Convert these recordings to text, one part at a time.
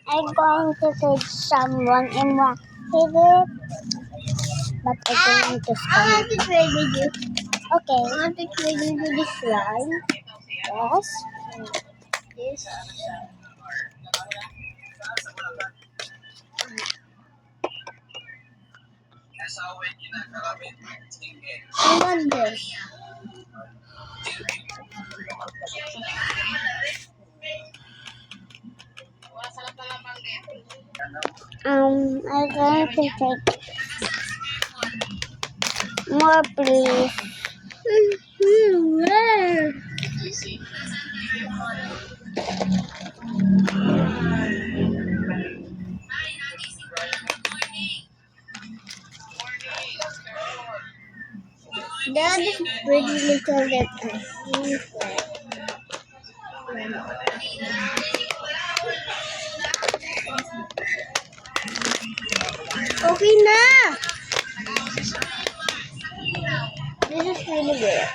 I'm going to teach someone in one minute, but I don't want to I spam want to trade with you. Okay. I want to trade with you this one. Yes. This. I want this. I'm going to take more, please. Where? That is pretty little that I think okay na! This is really good.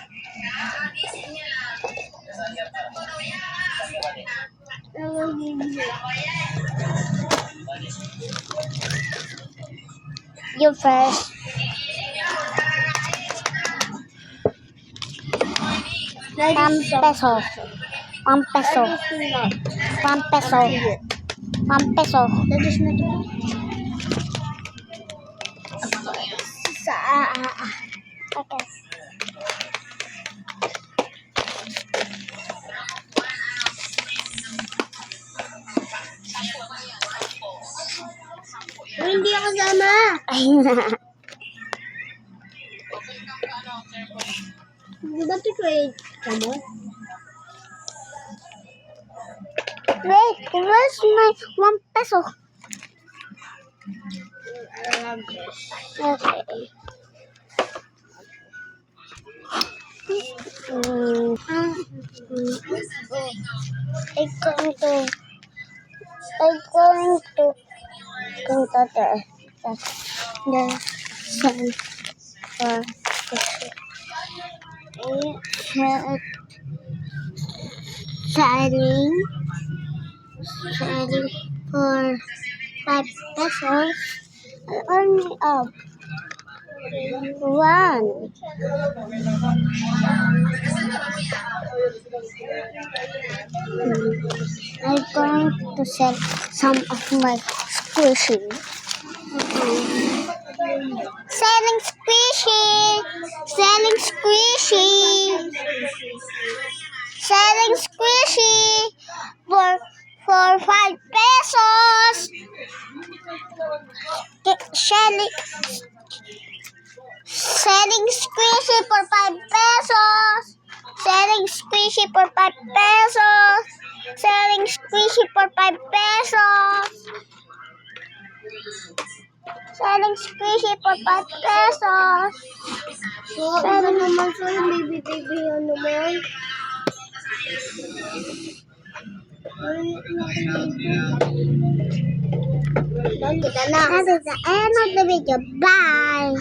I will give you. You first. 1 peso. 1 peso. That is not. 1 peso. 1 peso. That is not. Okay. Hindi ako sama. Di ba to-trade ka mo? Wait, where's my 1 peso? I love this. Okay. I'm going to go to the sun for selling for 5 pesos. Only up 1. I'm going to sell some of my squishy. Selling squishy! Selling squishy! Selling squishy for 5 pesos! Selling squishy for 5 pesos! Selling squishy for 5 pesos! Selling squishy for 5 pesos! Selling squishy for 5 pesos! So, ano naman sa'yo, baby, ano naman? That is the end of the video. Bye!